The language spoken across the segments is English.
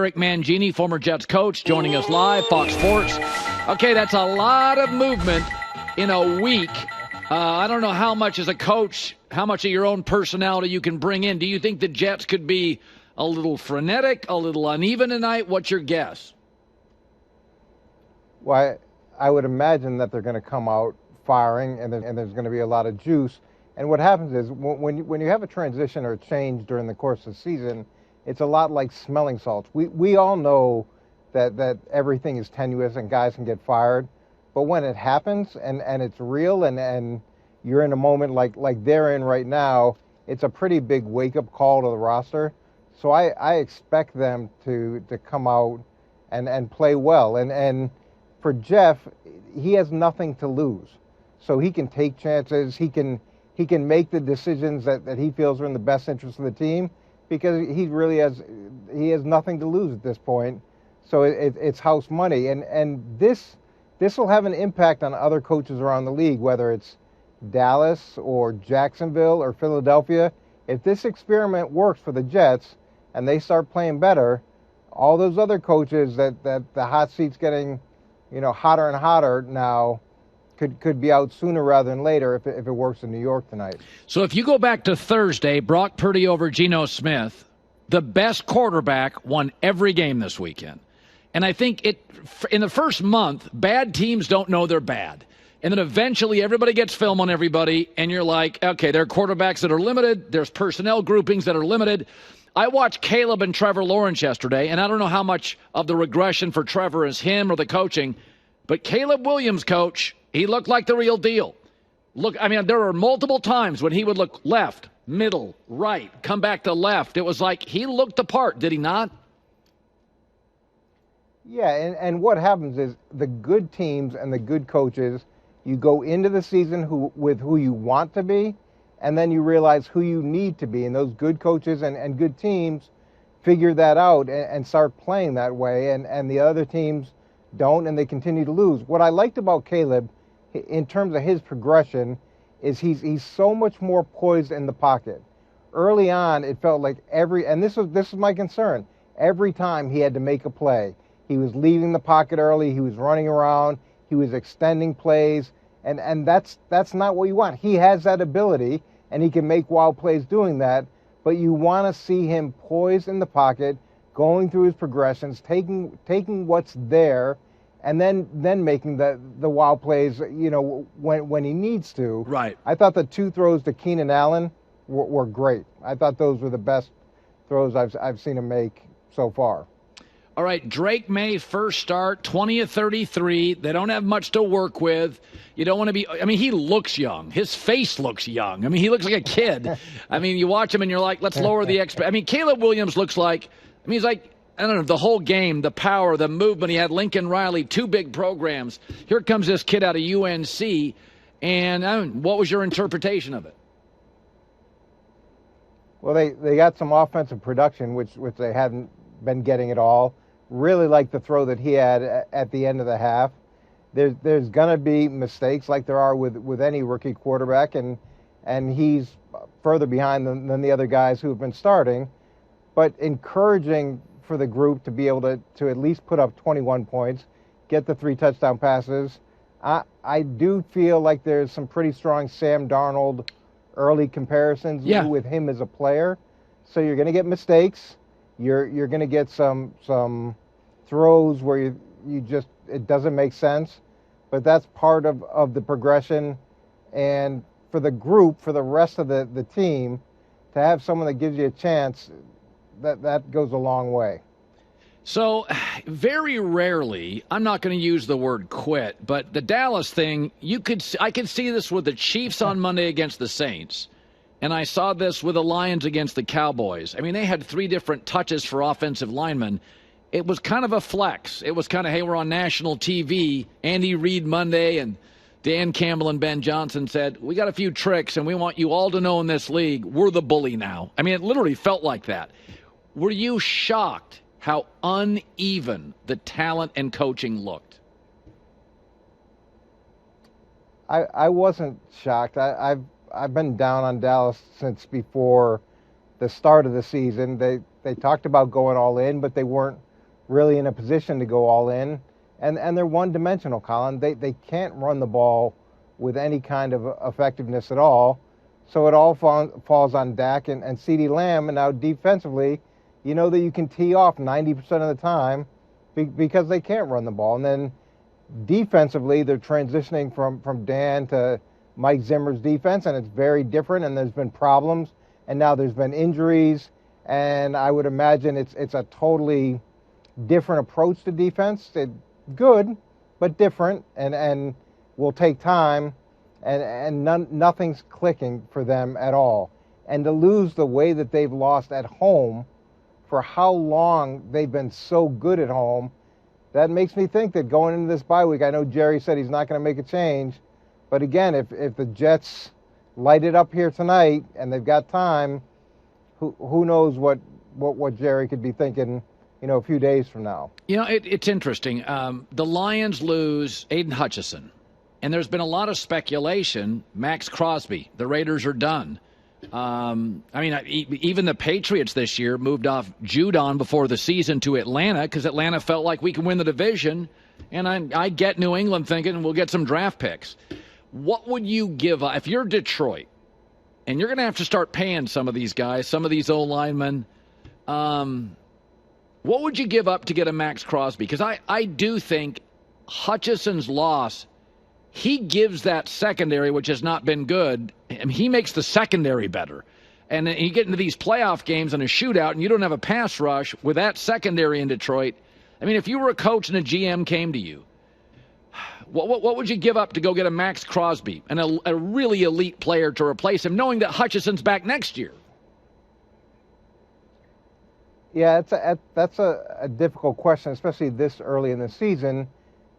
Eric Mangini, former Jets coach, joining us live, Fox Sports. Okay, that's a lot of movement in a week. I don't know how much as a coach, how much of your own personality you can bring in. Do you think the Jets could be a little frenetic, a little uneven tonight? What's your guess? Well, I would imagine that they're going to come out firing, and there's going to be a lot of juice. And what happens is when you have a transition or a change during the course of the season, it's a lot like smelling salts. We all know that everything is tenuous and guys can get fired, but when it happens and it's real and you're in a moment like they're in right now, it's a pretty big wake-up call to the roster. So I expect them to come out and play well. And for Jeff, he has nothing to lose. So he can take chances. He can make the decisions that he feels are in the best interest of the team, because he has nothing to lose at this point. So it's house money. And this will have an impact on other coaches around the league, whether it's Dallas or Jacksonville or Philadelphia. If this experiment works for the Jets and they start playing better, all those other coaches that the hot seat's getting, hotter and hotter now, could be out sooner rather than later if it works in New York tonight. So if you go back to Thursday, Brock Purdy over Geno Smith, the best quarterback won every game this weekend. And I think in the first month, bad teams don't know they're bad. And then eventually everybody gets film on everybody, and you're like, okay, there are quarterbacks that are limited. There's personnel groupings that are limited. I watched Caleb and Trevor Lawrence yesterday, and I don't know how much of the regression for Trevor is him or the coaching, but Caleb Williams, coach, he looked like the real deal. Look, I mean, there were multiple times when he would look left, middle, right, come back to left. It was like he looked the part, did he not? Yeah, and what happens is the good teams and the good coaches, you go into the season with who you want to be, and then you realize who you need to be. And those good coaches and good teams figure that out and start playing that way, and the other teams don't, and they continue to lose. What I liked about Caleb, in terms of his progression, is he's so much more poised in the pocket. Early on, it felt like and this is my concern, every time he had to make a play, he was leaving the pocket early, he was running around, he was extending plays, and that's not what you want. He has that ability, and he can make wild plays doing that, but you want to see him poised in the pocket, going through his progressions, taking what's there, and then making the wild plays, when he needs to. Right. I thought the two throws to Keenan Allen were great. I thought those were the best throws I've seen him make so far. All right, Drake Maye, first start, 20 of 33. They don't have much to work with. You don't want to be – I mean, he looks young. His face looks young. I mean, he looks like a kid. I mean, you watch him and you're like, let's lower the – I mean, Caleb Williams looks like – I mean, he's like – I don't know, the whole game, the power, the movement. He had Lincoln Riley, two big programs. Here comes this kid out of UNC. And what was your interpretation of it? Well, they got some offensive production, which they hadn't been getting at all. Really like the throw that he had at the end of the half. There's going to be mistakes like there are with any rookie quarterback, and he's further behind than the other guys who have been starting. But encouraging for the group to be able to at least put up 21 points, get the 3 touchdown passes. I do feel like there's some pretty strong Sam Darnold early comparisons with him as a player. So you're going to get mistakes. You're going to get some throws where you just it doesn't make sense, but that's part of the progression. And for the group, for the rest of the team, to have someone that gives you a chance, that goes a long way. So very rarely, I'm not going to use the word quit, but the Dallas thing, I could see this with the Chiefs on Monday against the Saints, and I saw this with the Lions against the Cowboys. I mean, they had 3 different touches for offensive linemen. It was kind of a flex. It was kind of, hey, we're on national TV. Andy Reid Monday and Dan Campbell and Ben Johnson said, we got a few tricks, and we want you all to know in this league, we're the bully now. I mean, it literally felt like that. Were you shocked how uneven the talent and coaching looked? I wasn't shocked. I've been down on Dallas since before the start of the season. They talked about going all in, but they weren't really in a position to go all in, and they're one-dimensional, Colin. They can't run the ball with any kind of effectiveness at all, so it all falls on Dak and CeeDee Lamb. And now defensively, you know that you can tee off 90% of the time because they can't run the ball. And then defensively, they're transitioning from Dan to Mike Zimmer's defense, and it's very different, and there's been problems, and now there's been injuries, and I would imagine it's a totally different approach to defense. Good, but different, and will take time, and nothing's clicking for them at all. And to lose the way that they've lost at home for how long they've been so good at home, that makes me think that going into this bye week, I know Jerry said he's not going to make a change, but again, if the Jets light it up here tonight and they've got time, who knows what Jerry could be thinking, a few days from now. It's interesting. The Lions lose Aiden Hutchinson, and there's been a lot of speculation. Max Crosby, the Raiders are done. Even the Patriots this year moved off Judon before the season to Atlanta because Atlanta felt like we can win the division, and I get New England thinking we'll get some draft picks. What would you give up if you're Detroit, and you're going to have to start paying some of these guys, some of these O-linemen? What would you give up to get a Max Crosby? Because I do think Hutchinson's loss, he gives that secondary, which has not been good, and he makes the secondary better. And you get into these playoff games in a shootout, and you don't have a pass rush with that secondary in Detroit. I mean, if you were a coach and a GM came to you, what would you give up to go get a Max Crosby and a really elite player to replace him, knowing that Hutchinson's back next year? Yeah, that's a difficult question, especially this early in the season,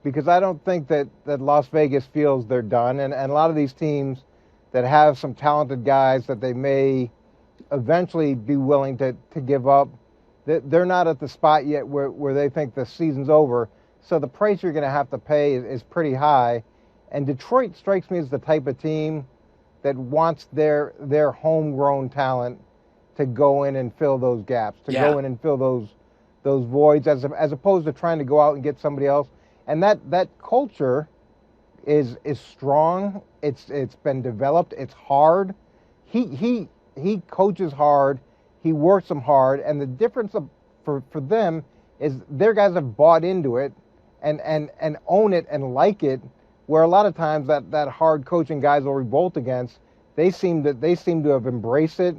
because I don't think that Las Vegas feels they're done. And a lot of these teams that have some talented guys that they may eventually be willing to give up, they're not at the spot yet where they think the season's over. So the price you're going to have to pay is pretty high. And Detroit strikes me as the type of team that wants their homegrown talent to go in and fill those gaps, go in and fill those voids, as opposed to trying to go out and get somebody else. And that culture is strong. It's been developed. It's hard. He coaches hard. He works them hard. And the difference for them is their guys have bought into it and own it and like it. Where a lot of times that hard coaching guys will revolt against. They seem to have embraced it.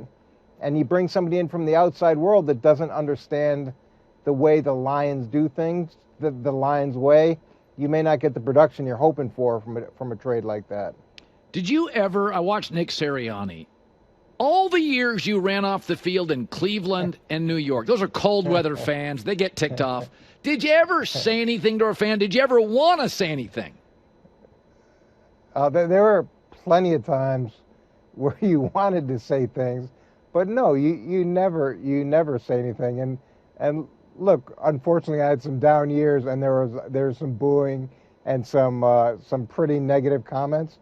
And you bring somebody in from the outside world that doesn't understand the way the Lions do things, the Lions way, you may not get the production you're hoping for from a trade like that. Did you ever, I watched Nick Sirianni, all the years you ran off the field in Cleveland and New York, those are cold weather fans, they get ticked off. Did you ever say anything to a fan? Did you ever want to say anything? There were plenty of times where you wanted to say things, but no, you never say anything. And look, unfortunately, I had some down years, and there was some booing and some pretty negative comments.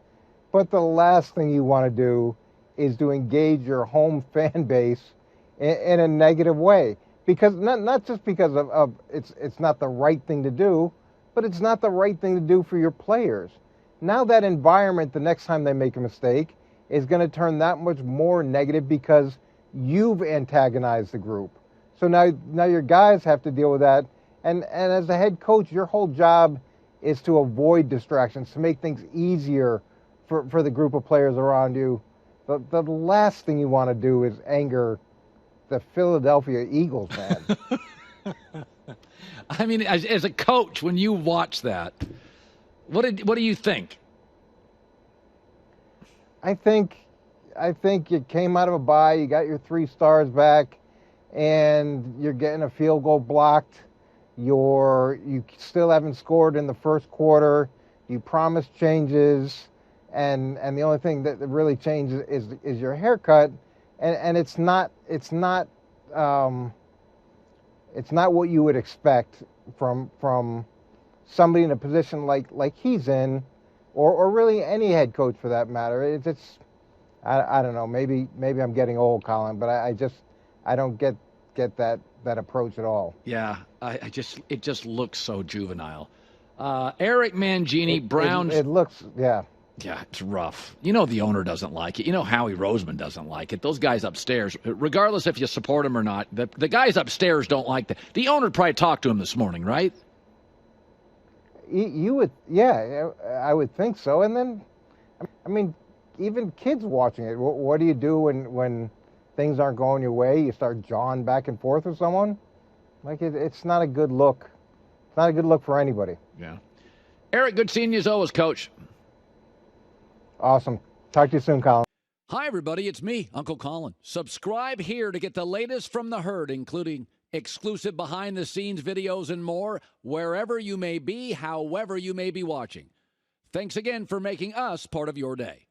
But the last thing you want to do is to engage your home fan base in a negative way, because not just because of it's not the right thing to do, but it's not the right thing to do for your players. Now that environment, the next time they make a mistake, is going to turn that much more negative because you've antagonized the group. So now your guys have to deal with that. And as the head coach, your whole job is to avoid distractions, to make things easier for the group of players around you. The last thing you want to do is anger the Philadelphia Eagles, man. I mean, as a coach, when you watch that, what do you think? I think you came out of a bye, you got your 3 stars back, and you're getting a field goal blocked. You still haven't scored in the first quarter. You promised changes, and the only thing that really changes is your haircut, and it's not what you would expect from somebody in a position like he's in, or really any head coach for that matter. I don't know. Maybe I'm getting old, Colin, but I don't get that approach at all. Yeah, it just looks so juvenile. Eric Mangini, Browns. It looks, yeah. Yeah, it's rough. You know the owner doesn't like it. You know Howie Roseman doesn't like it. Those guys upstairs, regardless if you support him or not, the guys upstairs don't like that. The owner probably talked to him this morning, right? You would, yeah, I would think so. And then, I mean, even kids watching it, what do you do when things aren't going your way? You start jawing back and forth with someone? Like, it's not a good look. It's not a good look for anybody. Yeah. Eric, good seeing you as always, Coach. Awesome. Talk to you soon, Colin. Hi, everybody. It's me, Uncle Colin. Subscribe here to get the latest from the herd, including exclusive behind-the-scenes videos and more, wherever you may be, however you may be watching. Thanks again for making us part of your day.